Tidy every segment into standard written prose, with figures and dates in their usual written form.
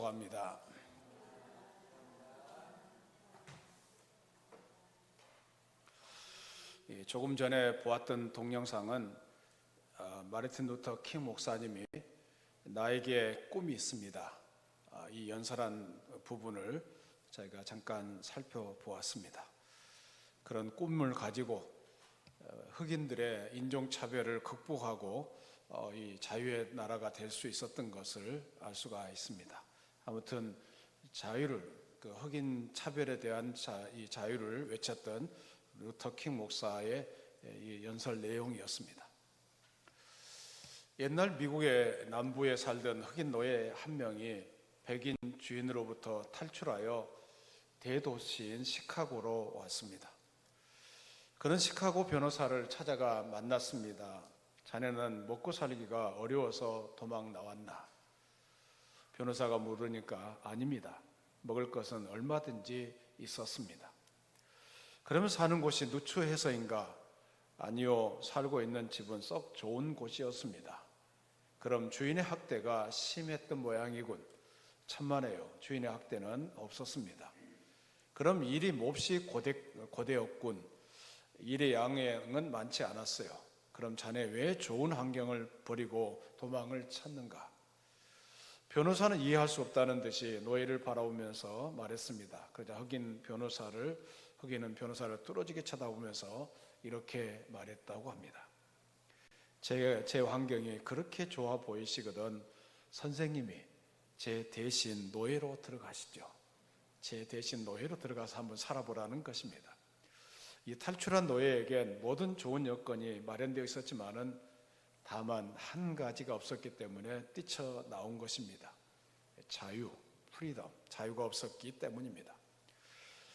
합니다. 조금 전에 보았던 동영상은 마르틴 루터 킹 목사님이 나에게 꿈이 있습니다, 이 연설한 부분을 저희가 잠깐 살펴보았습니다. 그런 꿈을 가지고 흑인들의 인종차별을 극복하고 이 자유의 나라가 될 수 있었던 것을 알 수가 있습니다. 아무튼 자유를, 흑인 차별에 대한 이 자유를 외쳤던 루터 킹 목사의 이 연설 내용이었습니다. 옛날 미국의 남부에 살던 흑인 노예 한 명이 백인 주인으로부터 탈출하여 대도시인 시카고로 왔습니다. 그는 시카고 변호사를 찾아가 만났습니다. 자네는 먹고 살기가 어려워서 도망 나왔나? 변호사가 물으니까 아닙니다. 먹을 것은 얼마든지 있었습니다. 그러면 사는 곳이 누추해서인가? 아니요, 살고 있는 집은 썩 좋은 곳이었습니다. 그럼 주인의 학대가 심했던 모양이군. 천만에요, 주인의 학대는 없었습니다. 그럼 일이 몹시 고되었군. 일의 양은 많지 않았어요. 그럼 자네 왜 좋은 환경을 버리고 도망을 쳤는가? 변호사는 이해할 수 없다는 듯이 노예를 바라보면서 말했습니다. 그러자 흑인은 변호사를 뚫어지게 쳐다보면서 이렇게 말했다고 합니다. 제 환경이 그렇게 좋아 보이시거든 선생님이 제 대신 노예로 들어가시죠. 제 대신 노예로 들어가서 한번 살아보라는 것입니다. 이 탈출한 노예에겐 모든 좋은 여건이 마련되어 있었지만은 다만 한 가지가 없었기 때문에 뛰쳐나온 것입니다. 자유, 프리덤, 자유가 없었기 때문입니다.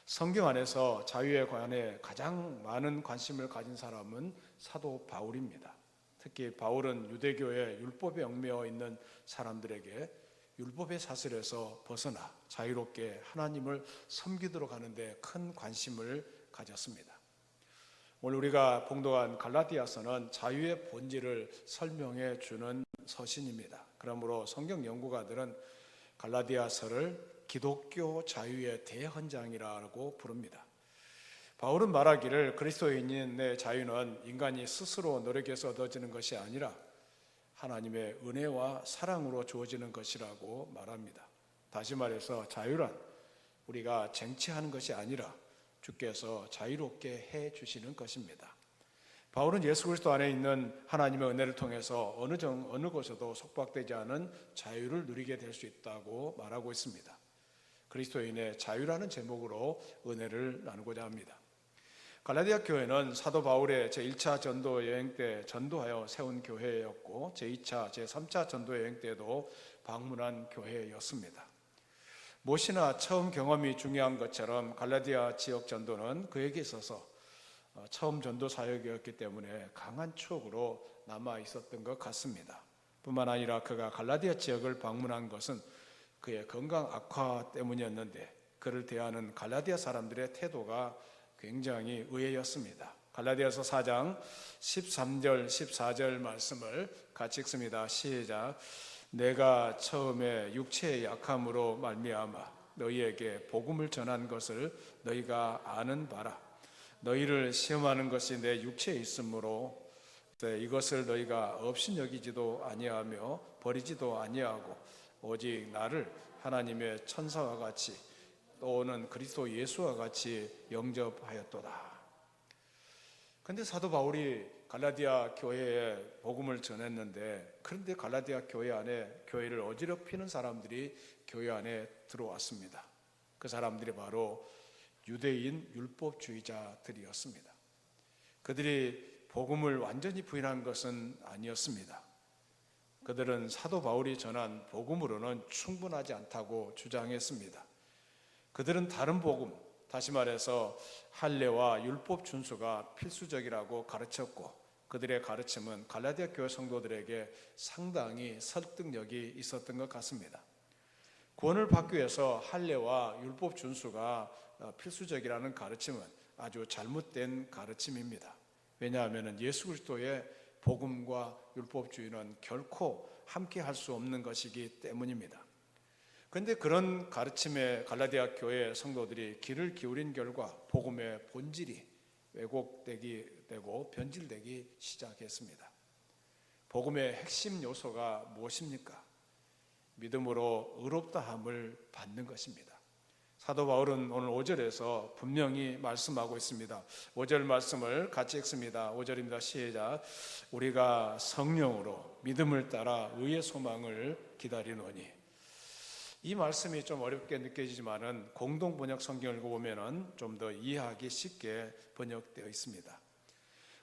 성경 안에서 자유에 관해 가장 많은 관심을 가진 사람은 사도 바울입니다. 특히 바울은 유대교의 율법에 얽매여 있는 사람들에게 율법의 사슬에서 벗어나 자유롭게 하나님을 섬기도록 하는데 큰 관심을 가졌습니다. 오늘 우리가 봉독한 갈라디아서는 자유의 본질을 설명해 주는 서신입니다. 그러므로 성경 연구가들은 갈라디아서를 기독교 자유의 대헌장이라고 부릅니다. 바울은 말하기를 그리스도인의 자유는 인간이 스스로 노력해서 얻어지는 것이 아니라 하나님의 은혜와 사랑으로 주어지는 것이라고 말합니다. 다시 말해서 자유란 우리가 쟁취하는 것이 아니라 주께서 자유롭게 해 주시는 것입니다. 바울은 예수 그리스도 안에 있는 하나님의 은혜를 통해서 어느 곳에도 속박되지 않은 자유를 누리게 될 수 있다고 말하고 있습니다. 그리스도인의 자유라는 제목으로 은혜를 나누고자 합니다. 갈라디아 교회는 사도 바울의 제1차 전도 여행 때 전도하여 세운 교회였고 제2차, 제3차 전도 여행 때도 방문한 교회였습니다. 무엇이나 처음 경험이 중요한 것처럼 갈라디아 지역 전도는 그에게 있어서 처음 전도 사역이었기 때문에 강한 추억으로 남아 있었던 것 같습니다. 뿐만 아니라 그가 갈라디아 지역을 방문한 것은 그의 건강 악화 때문이었는데 그를 대하는 갈라디아 사람들의 태도가 굉장히 의외였습니다. 갈라디아서 4장 13절 14절 말씀을 같이 읽습니다. 시작. 내가 처음에 육체의 약함으로 말미암아 너희에게 복음을 전한 것을 너희가 아는 바라. 너희를 시험하는 것이 내 육체에 있으므로 이것을 너희가 업신여기지도 아니하며 버리지도 아니하고 오직 나를 하나님의 천사와 같이 또는 그리스도 예수와 같이 영접하였도다. 그런데 사도 바울이 갈라디아 교회에 복음을 전했는데 그런데 갈라디아 교회 안에 교회를 어지럽히는 사람들이 교회 안에 들어왔습니다. 그 사람들이 바로 유대인 율법주의자들이었습니다. 그들이 복음을 완전히 부인한 것은 아니었습니다. 그들은 사도 바울이 전한 복음으로는 충분하지 않다고 주장했습니다. 그들은 다른 복음, 다시 말해서 할례와 율법 준수가 필수적이라고 가르쳤고 그들의 가르침은 갈라디아 교회 성도들에게 상당히 설득력이 있었던 것 같습니다. 구원을 받기 위해서 할례와 율법 준수가 필수적이라는 가르침은 아주 잘못된 가르침입니다. 왜냐하면 예수 그리스도의 복음과 율법주의는 결코 함께 할 수 없는 것이기 때문입니다. 그런데 그런 가르침에 갈라디아 교회 성도들이 귀를 기울인 결과 복음의 본질이 왜곡되기 되고 변질되기 시작했습니다. 복음의 핵심 요소가 무엇입니까? 믿음으로 의롭다함을 받는 것입니다. 사도 바울은 오늘 5절에서 분명히 말씀하고 있습니다. 5절 말씀을 같이 읽습니다. 5절입니다. 시작. 우리가 성령으로 믿음을 따라 의의 소망을 기다리노니. 이 말씀이 좀 어렵게 느껴지지만은 공동 번역 성경을 읽어보면은 좀 더 이해하기 쉽게 번역되어 있습니다.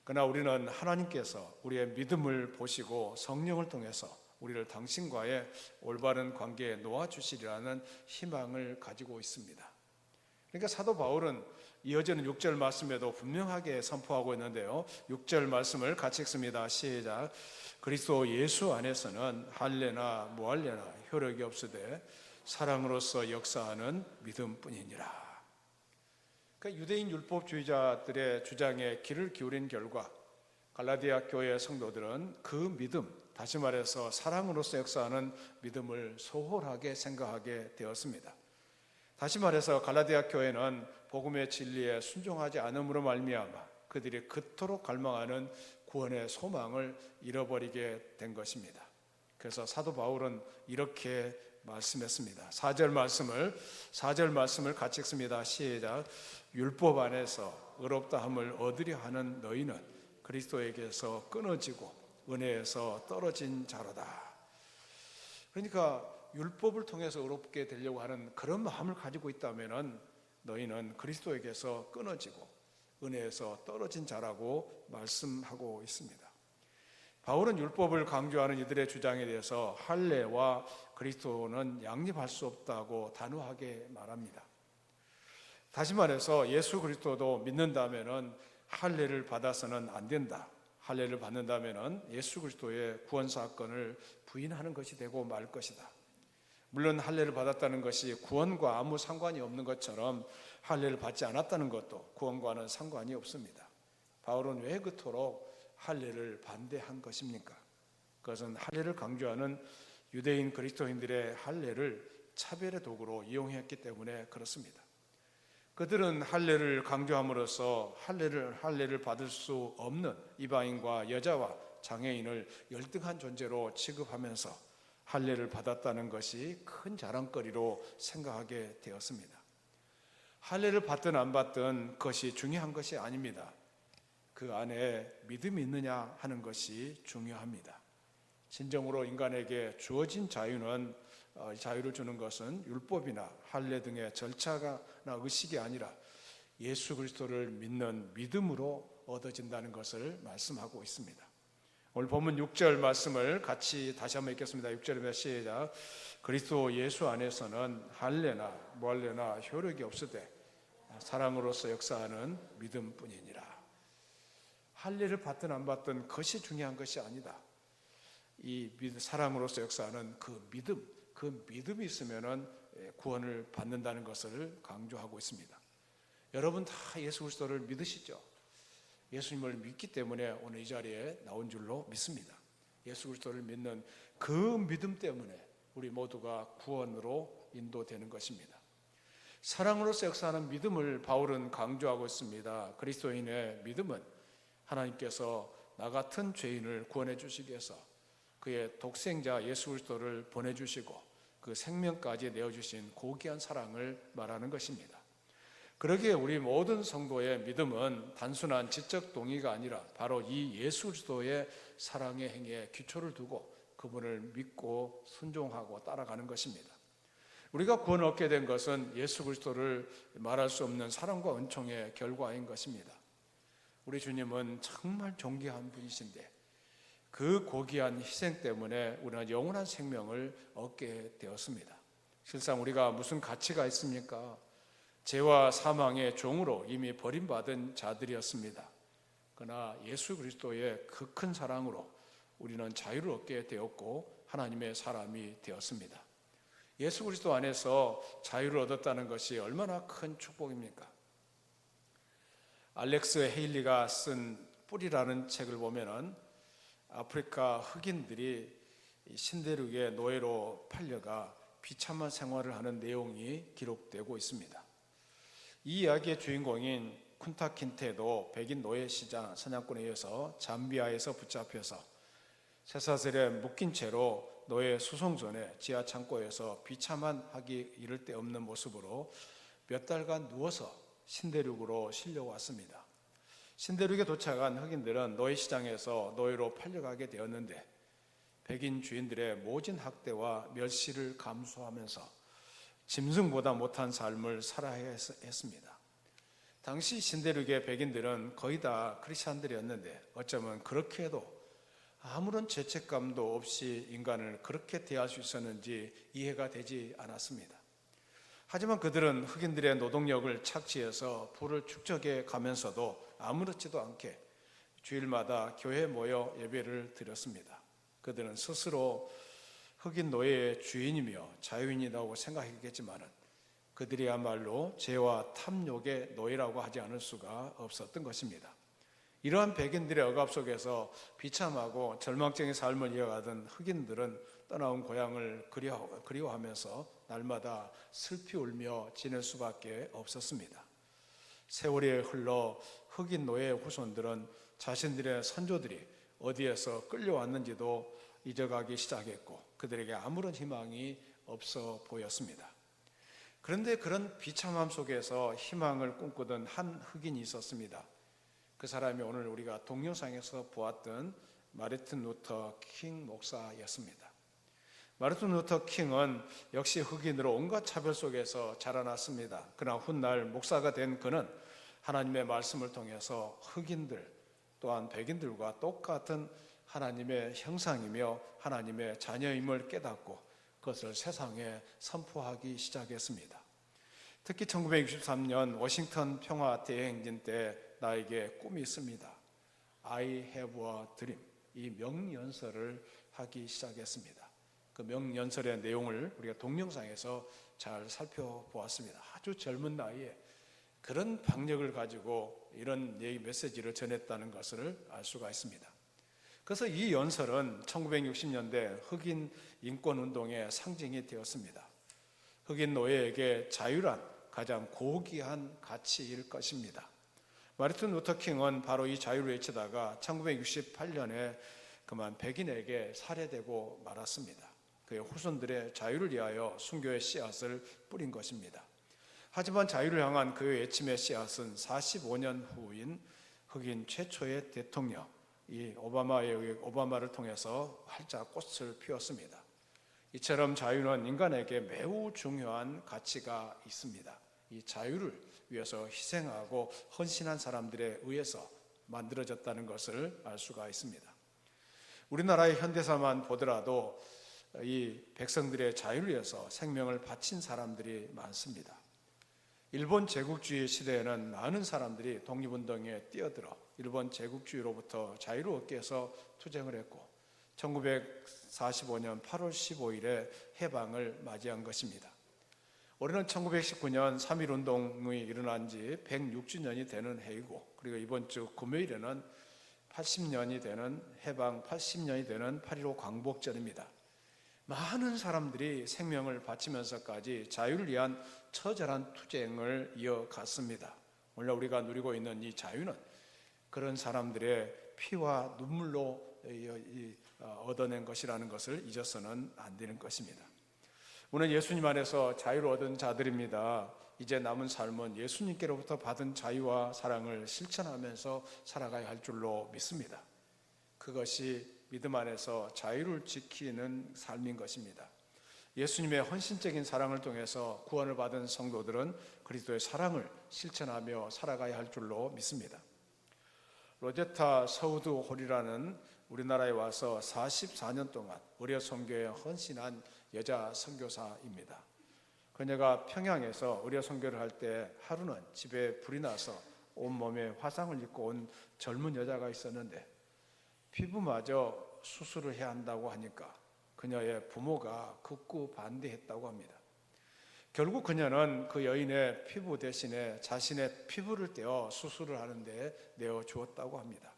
그러나 우리는 하나님께서 우리의 믿음을 보시고 성령을 통해서 우리를 당신과의 올바른 관계에 놓아주시리라는 희망을 가지고 있습니다. 그러니까 사도 바울은 이어지는 6절 말씀에도 분명하게 선포하고 있는데요. 6절 말씀을 같이 읽습니다. 시작. 그리스도 예수 안에서는 할례나 무할례나 효력이 없으되 사랑으로서 역사하는 믿음뿐이니라. 그러니까 유대인 율법주의자들의 주장에 귀를 기울인 결과 갈라디아 교회 성도들은 그 믿음, 다시 말해서 사랑으로서 역사하는 믿음을 소홀하게 생각하게 되었습니다. 다시 말해서 갈라디아 교회는 복음의 진리에 순종하지 않음으로 말미암아 그들이 그토록 갈망하는 구원의 소망을 잃어버리게 된 것입니다. 그래서 사도 바울은 이렇게 말씀했습니다. 4절 말씀을 같이 읽습니다. 시작. 율법 안에서 의롭다함을 얻으려 하는 너희는 그리스도에게서 끊어지고 은혜에서 떨어진 자로다. 그러니까 율법을 통해서 의롭게 되려고 하는 그런 마음을 가지고 있다면 너희는 그리스도에게서 끊어지고 은혜에서 떨어진 자라고 말씀하고 있습니다. 바울은 율법을 강조하는 이들의 주장에 대해서 할례와 그리스도는 양립할 수 없다고 단호하게 말합니다. 다시 말해서 예수 그리스도도 믿는다면 할례를 받아서는 안 된다. 할례를 받는다면 예수 그리스도의 구원 사건을 부인하는 것이 되고 말 것이다. 물론 할례를 받았다는 것이 구원과 아무 상관이 없는 것처럼 할례를 받지 않았다는 것도 구원과는 상관이 없습니다. 바울은 왜 그토록 할례를 반대한 것입니까? 그것은 할례를 강조하는 유대인 그리스도인들의 할례를 차별의 도구로 이용했기 때문에 그렇습니다. 그들은 할례를 강조함으로써 할례를 받을 수 없는 이방인과 여자와 장애인을 열등한 존재로 취급하면서 할례를 받았다는 것이 큰 자랑거리로 생각하게 되었습니다. 할례를 받든 안 받든 그것이 중요한 것이 아닙니다. 그 안에 믿음이 있느냐 하는 것이 중요합니다. 진정으로 인간에게 주어진 자유를 주는 것은 율법이나 할례 등의 절차나 의식이 아니라 예수 그리스도를 믿는 믿음으로 얻어진다는 것을 말씀하고 있습니다. 오늘 본문 6절 말씀을 같이 다시 한번 읽겠습니다. 6절입니다. 시작. 그리스도 예수 안에서는 할례나 무할례나 효력이 없으되 사랑으로서 역사하는 믿음뿐이니라. 할례를 받든 안 받든 그것이 중요한 것이 아니다. 이 사랑으로서 역사하는 그 믿음이 있으면은 구원을 받는다는 것을 강조하고 있습니다. 여러분 다 예수 그리스도를 믿으시죠? 예수님을 믿기 때문에 오늘 이 자리에 나온 줄로 믿습니다. 예수 그리스도를 믿는 그 믿음 때문에 우리 모두가 구원으로 인도되는 것입니다. 사랑으로서 역사하는 믿음을 바울은 강조하고 있습니다. 그리스도인의 믿음은 하나님께서 나 같은 죄인을 구원해 주시기 위해서 그의 독생자 예수 그리스도를 보내주시고 그 생명까지 내어주신 고귀한 사랑을 말하는 것입니다. 그러기에 우리 모든 성도의 믿음은 단순한 지적 동의가 아니라 바로 이 예수 그리스도의 사랑의 행위에 기초를 두고 그분을 믿고 순종하고 따라가는 것입니다. 우리가 구원을 얻게 된 것은 예수 그리스도를 말할 수 없는 사랑과 은총의 결과인 것입니다. 우리 주님은 정말 존귀한 분이신데 그 고귀한 희생 때문에 우리는 영원한 생명을 얻게 되었습니다. 실상 우리가 무슨 가치가 있습니까? 죄와 사망의 종으로 이미 버림받은 자들이었습니다. 그러나 예수 그리스도의 그 큰 사랑으로 우리는 자유를 얻게 되었고 하나님의 사람이 되었습니다. 예수 그리스도 안에서 자유를 얻었다는 것이 얼마나 큰 축복입니까? 알렉스 헤일리가 쓴 뿌리라는 책을 보면은 아프리카 흑인들이 신대륙의 노예로 팔려가 비참한 생활을 하는 내용이 기록되고 있습니다. 이 이야기의 주인공인 쿤타킨테도 백인 노예 시장 사냥꾼에 의해서 잠비아에서 붙잡혀서 쇠사슬에 묶인 채로 노예 수송 전에 지하 창고에서 비참한 하기 이를 데 없는 모습으로 몇 달간 누워서 신대륙으로 실려왔습니다. 신대륙에 도착한 흑인들은 노예 시장에서 노예로 팔려가게 되었는데 백인 주인들의 모진 학대와 멸시를 감수하면서 짐승보다 못한 삶을 살아야 했습니다. 당시 신대륙의 백인들은 거의 다 크리스찬들이었는데 어쩌면 그렇게 해도 아무런 죄책감도 없이 인간을 그렇게 대할 수 있었는지 이해가 되지 않았습니다. 하지만 그들은 흑인들의 노동력을 착취해서 부를 축적해 가면서도 아무렇지도 않게 주일마다 교회에 모여 예배를 드렸습니다. 그들은 스스로 흑인 노예의 주인이며 자유인이라고 생각했겠지만 그들이야말로 죄와 탐욕의 노예라고 하지 않을 수가 없었던 것입니다. 이러한 백인들의 억압 속에서 비참하고 절망적인 삶을 이어가던 흑인들은 떠나온 고향을 그리워하면서 날마다 슬피 울며 지낼 수밖에 없었습니다. 세월이 흘러 흑인 노예의 후손들은 자신들의 선조들이 어디에서 끌려왔는지도 잊어가기 시작했고 그들에게 아무런 희망이 없어 보였습니다. 그런데 그런 비참함 속에서 희망을 꿈꾸던 한 흑인이 있었습니다. 그 사람이 오늘 우리가 동영상에서 보았던 마르틴 루터 킹 목사였습니다. 마르틴 루터 킹은 역시 흑인으로 온갖 차별 속에서 자라났습니다. 그러나 훗날 목사가 된 그는 하나님의 말씀을 통해서 흑인들 또한 백인들과 똑같은 하나님의 형상이며 하나님의 자녀임을 깨닫고 그것을 세상에 선포하기 시작했습니다. 특히 1963년 워싱턴 평화 대행진 때 나에게 꿈이 있습니다. I have a dream. 이 명연설을 하기 시작했습니다. 그 명연설의 내용을 우리가 동영상에서 잘 살펴보았습니다. 아주 젊은 나이에 그런 박력을 가지고 이런 얘기 메시지를 전했다는 것을 알 수가 있습니다. 그래서 이 연설은 1960년대 흑인 인권운동의 상징이 되었습니다. 흑인 노예에게 자유란 가장 고귀한 가치일 것입니다. 마르틴 루터 킹은 바로 이 자유를 외치다가 1968년에 그만 백인에게 살해되고 말았습니다. 그의 후손들의 자유를 위하여 순교의 씨앗을 뿌린 것입니다. 하지만 자유를 향한 그의 외침의 씨앗은 45년 후인 흑인 최초의 대통령 이 오바마를 통해서 활짝 꽃을 피웠습니다. 이처럼 자유는 인간에게 매우 중요한 가치가 있습니다. 이 자유를 위해서 희생하고 헌신한 사람들에 의해서 만들어졌다는 것을 알 수가 있습니다. 우리나라의 현대사만 보더라도 이 백성들의 자유를 위해서 생명을 바친 사람들이 많습니다. 일본 제국주의 시대에는 많은 사람들이 독립운동에 뛰어들어 일본 제국주의로부터 자유를 얻기 위해서 투쟁을 했고 1945년 8월 15일에 해방을 맞이한 것입니다. 올해는 1919년 3.1운동이 일어난 지 106주년이 되는 해이고 그리고 이번 주 금요일에는 80년이 되는 해방 80년이 되는 8.15 광복절입니다. 많은 사람들이 생명을 바치면서까지 자유를 위한 처절한 투쟁을 이어갔습니다. 오늘 우리가 누리고 있는 이 자유는 그런 사람들의 피와 눈물로 얻어낸 것이라는 것을 잊어서는 안 되는 것입니다. 우리는 예수님 안에서 자유를 얻은 자들입니다. 이제 남은 삶은 예수님께로부터 받은 자유와 사랑을 실천하면서 살아가야 할 줄로 믿습니다. 그것이 믿음 안에서 자유를 지키는 삶인 것입니다. 예수님의 헌신적인 사랑을 통해서 구원을 받은 성도들은 그리스도의 사랑을 실천하며 살아가야 할 줄로 믿습니다. 로제타 서우드 홀이라는 우리나라에 와서 44년 동안 의료 선교에 헌신한 여자 선교사입니다. 그녀가 평양에서 의료 선교를 할 때 하루는 집에 불이 나서 온몸에 화상을 입고 온 젊은 여자가 있었는데 피부마저 수술을 해야 한다고 하니까 그녀의 부모가 극구 반대했다고 합니다. 결국 그녀는 그 여인의 피부 대신에 자신의 피부를 떼어 수술을 하는데 내어 주었다고 합니다.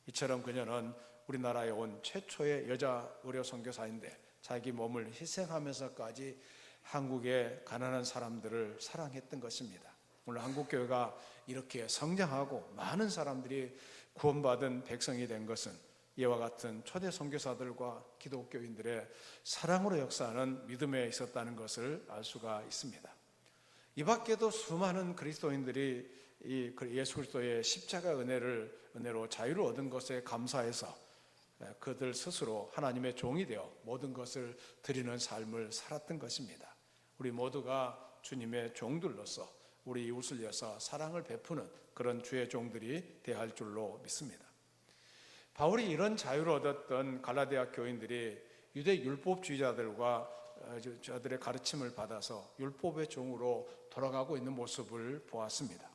이처럼 그녀는 우리나라에 온 최초의 여자 의료 선교사인데 자기 몸을 희생하면서까지 한국의 가난한 사람들을 사랑했던 것입니다. 오늘 한국교회가 이렇게 성장하고 많은 사람들이 구원받은 백성이 된 것은 이와 같은 초대 선교사들과 기독교인들의 사랑으로 역사하는 믿음에 있었다는 것을 알 수가 있습니다. 이 밖에도 수많은 그리스도인들이 이 예수 그리스도의 십자가 은혜로 자유를 얻은 것에 감사해서 그들 스스로 하나님의 종이 되어 모든 것을 드리는 삶을 살았던 것입니다. 우리 모두가 주님의 종들로서 우리 이웃을 위해서 사랑을 베푸는 그런 주의 종들이 되어야 줄로 믿습니다. 바울이 이런 자유를 얻었던 갈라디아 교인들이 유대 율법주의자들과 저들의 가르침을 받아서 율법의 종으로 돌아가고 있는 모습을 보았습니다.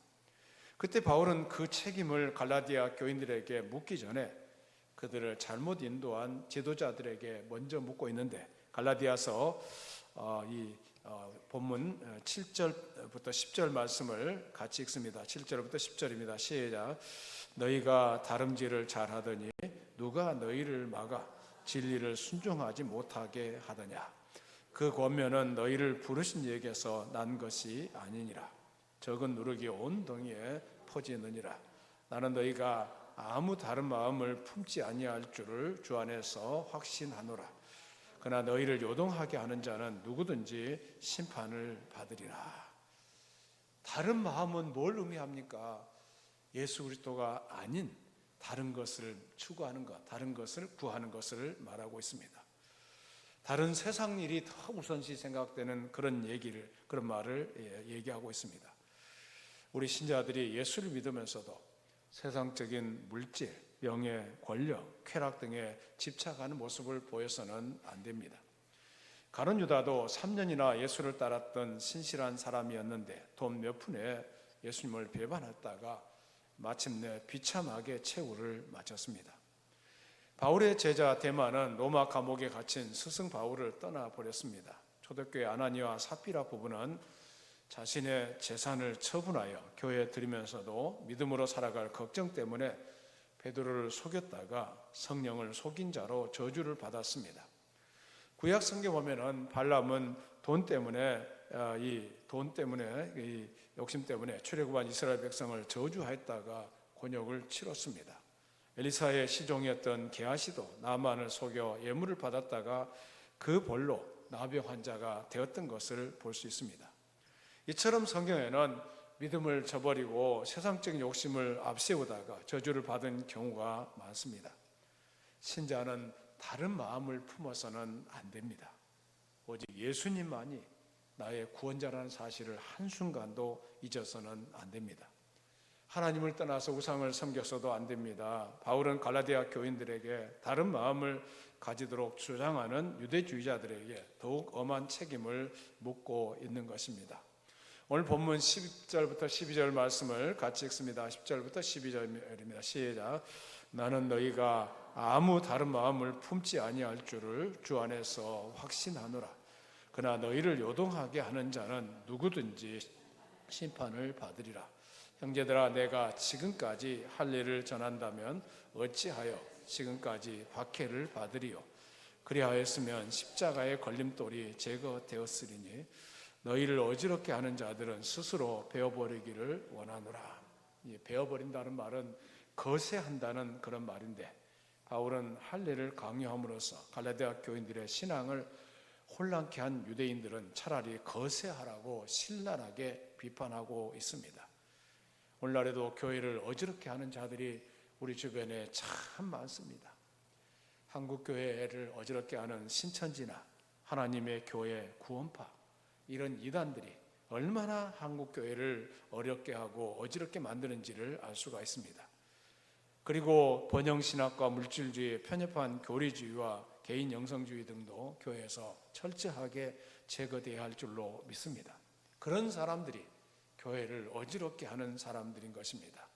그때 바울은 그 책임을 갈라디아 교인들에게 묻기 전에 그들을 잘못 인도한 지도자들에게 먼저 묻고 있는데, 갈라디아서 본문 7절부터 10절 말씀을 같이 읽습니다. 7절부터 10절입니다. 시작. 너희가 다름질을 잘하더니 누가 너희를 막아 진리를 순종하지 못하게 하더냐. 그 권면은 너희를 부르신 이에게서 난 것이 아니니라. 적은 누르기 온 동이에 퍼지느니라. 나는 너희가 아무 다른 마음을 품지 아니할 줄을 주 안에서 확신하노라. 그러나 너희를 요동하게 하는 자는 누구든지 심판을 받으리라. 다른 마음은 뭘 의미합니까? 예수 그리스도가 아닌 다른 것을 추구하는 것, 다른 것을 구하는 것을 말하고 있습니다. 다른 세상 일이 더 우선시 생각되는 그런 말을 얘기하고 있습니다. 우리 신자들이 예수를 믿으면서도 세상적인 물질, 명예, 권력, 쾌락 등에 집착하는 모습을 보여서는 안 됩니다. 가룟 유다도 3년이나 예수를 따랐던 신실한 사람이었는데 돈 몇 푼에 예수님을 배반했다가 마침내 비참하게 최후를 마쳤습니다. 바울의 제자 데마는 로마 감옥에 갇힌 스승 바울을 떠나버렸습니다. 초대교회 아나니와 삽비라 부부는 자신의 재산을 처분하여 교회에 드리면서도 믿음으로 살아갈 걱정 때문에 베드로를 속였다가 성령을 속인 자로 저주를 받았습니다. 구약 성경 보면은 발람은 돈 때문에 욕심 때문에 출애굽한 이스라엘 백성을 저주했다가 곤욕을 치렀습니다. 엘리사의 시종이었던 게하시도 나만을 속여 예물을 받았다가 그 벌로 나병 환자가 되었던 것을 볼 수 있습니다. 이처럼 성경에는 믿음을 저버리고 세상적인 욕심을 앞세우다가 저주를 받은 경우가 많습니다. 신자는 다른 마음을 품어서는 안 됩니다. 오직 예수님만이 나의 구원자라는 사실을 한순간도 잊어서는 안 됩니다. 하나님을 떠나서 우상을 섬겼어도 안 됩니다. 바울은 갈라디아 교인들에게 다른 마음을 가지도록 주장하는 유대주의자들에게 더욱 엄한 책임을 묻고 있는 것입니다. 오늘 본문 10절부터 12절 말씀을 같이 읽습니다. 10절부터 12절입니다. 시작. 나는 너희가 아무 다른 마음을 품지 아니할 줄을 주 안에서 확신하노라. 그러나 너희를 요동하게 하는 자는 누구든지 심판을 받으리라. 형제들아, 내가 지금까지 할 일을 전한다면 어찌하여 지금까지 박해를 받으리요? 그리하였으면 십자가의 걸림돌이 제거되었으리니 너희를 어지럽게 하는 자들은 스스로 베어버리기를 원하노라. 베어버린다는 말은 거세한다는 그런 말인데, 바울은 할례를 강요함으로써 갈라디아 교인들의 신앙을 혼란케 한 유대인들은 차라리 거세하라고 신랄하게 비판하고 있습니다. 오늘날에도 교회를 어지럽게 하는 자들이 우리 주변에 참 많습니다. 한국교회를 어지럽게 하는 신천지나 하나님의 교회 구원파, 이런 이단들이 얼마나 한국교회를 어렵게 하고 어지럽게 만드는지를 알 수가 있습니다. 그리고 번영신학과 물질주의에 편협한 교리주의와 개인 영성주의 등도 교회에서 철저하게 제거되어야 할 줄로 믿습니다. 그런 사람들이 교회를 어지럽게 하는 사람들인 것입니다.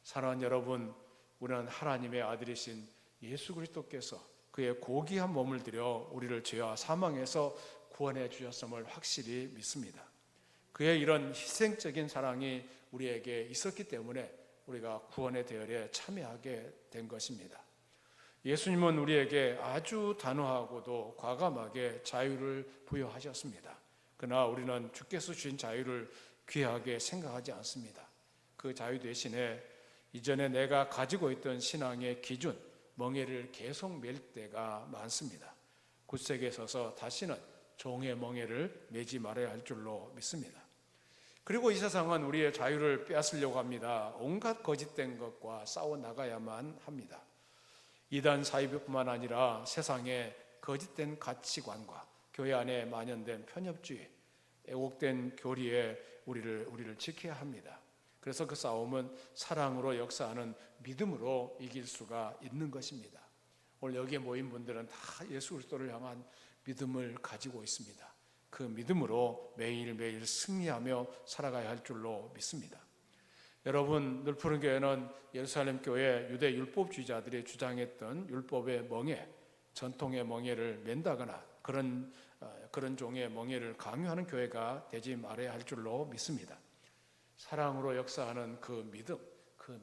사랑하는 여러분, 우리는 하나님의 아들이신 예수 그리스도께서 그의 고귀한 몸을 들여 우리를 죄와 사망에서 구원해 주셨음을 확실히 믿습니다. 그의 이런 희생적인 사랑이 우리에게 있었기 때문에 우리가 구원의 대열에 참여하게 된 것입니다. 예수님은 우리에게 아주 단호하고도 과감하게 자유를 부여하셨습니다. 그러나 우리는 주께서 주신 자유를 귀하게 생각하지 않습니다. 그 자유 대신에 이전에 내가 가지고 있던 신앙의 기준, 멍에를 계속 맬 때가 많습니다. 굳세게 서서 다시는 종의 멍에를 매지 말아야 할 줄로 믿습니다. 그리고 이 세상은 우리의 자유를 빼앗으려고 합니다. 온갖 거짓된 것과 싸워 나가야만 합니다. 이단 사이비뿐만 아니라 세상의 거짓된 가치관과 교회 안에 만연된 편협주의, 애곡된 교리에 우리를 지켜야 합니다. 그래서 그 싸움은 사랑으로 역사하는 믿음으로 이길 수가 있는 것입니다. 오늘 여기에 모인 분들은 다 예수 그리스도를 향한 믿음을 가지고 있습니다. 그 믿음으로 매일매일 승리하며 살아가야 할 줄로 믿습니다. 여러분, 늘푸른 교회는 예루살렘 교회 유대 율법주의자들이 주장했던 율법의 멍에, 전통의 멍에를 맨다거나 그런 종의 멍에를 강요하는 교회가 되지 말아야 할 줄로 믿습니다. 사랑으로 역사하는 그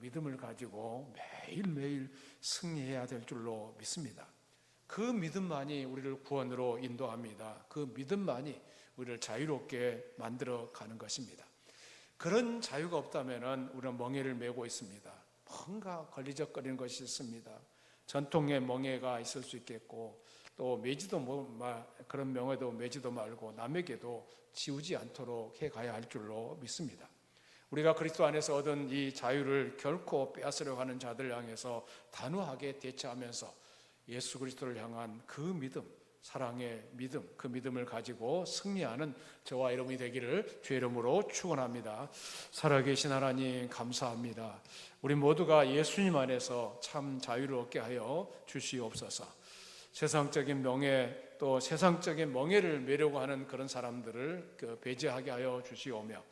믿음을 가지고 매일매일 승리해야 될 줄로 믿습니다. 그 믿음만이 우리를 구원으로 인도합니다. 그 믿음만이 우리를 자유롭게 만들어 가는 것입니다. 그런 자유가 없다면 우리는 멍에를 메고 있습니다. 뭔가 걸리적거리는 것이 있습니다. 전통의 멍에가 있을 수 있겠고, 또 그런 명예도 매지도 말고 남에게도 지우지 않도록 해가야 할 줄로 믿습니다. 우리가 그리스도 안에서 얻은 이 자유를 결코 빼앗으려고 하는 자들 향해서 단호하게 대처하면서 예수 그리스도를 향한 그 믿음, 사랑의 믿음, 그 믿음을 가지고 승리하는 저와 여러분이 되기를 주의 이름으로 축원합니다. 살아계신 하나님 감사합니다. 우리 모두가 예수님 안에서 참 자유를 얻게 하여 주시옵소서. 세상적인 명예, 또 세상적인 멍에를 메려고 하는 그런 사람들을 배제하게 하여 주시오며,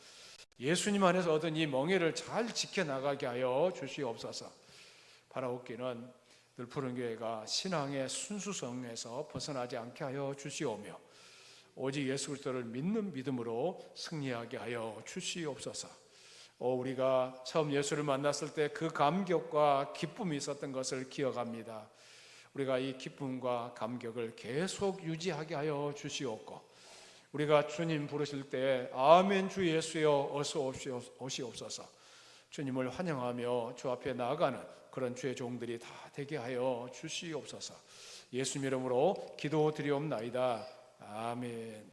예수님 안에서 얻은 이 멍에를 잘 지켜나가게 하여 주시옵소서. 바라옵기는 늘푸른 교회가 신앙의 순수성에서 벗어나지 않게 하여 주시오며, 오직 예수 그리스도를 믿는 믿음으로 승리하게 하여 주시옵소서. 우리가 처음 예수를 만났을 때 그 감격과 기쁨이 있었던 것을 기억합니다. 우리가 이 기쁨과 감격을 계속 유지하게 하여 주시옵고, 우리가 주님 부르실 때 아멘 주 예수여 어서 오시옵소서, 주님을 환영하며 주 앞에 나아가는 그런 주의 종들이 다 되게 하여 주시옵소서. 예수님 이름으로 기도드리옵나이다. 아멘.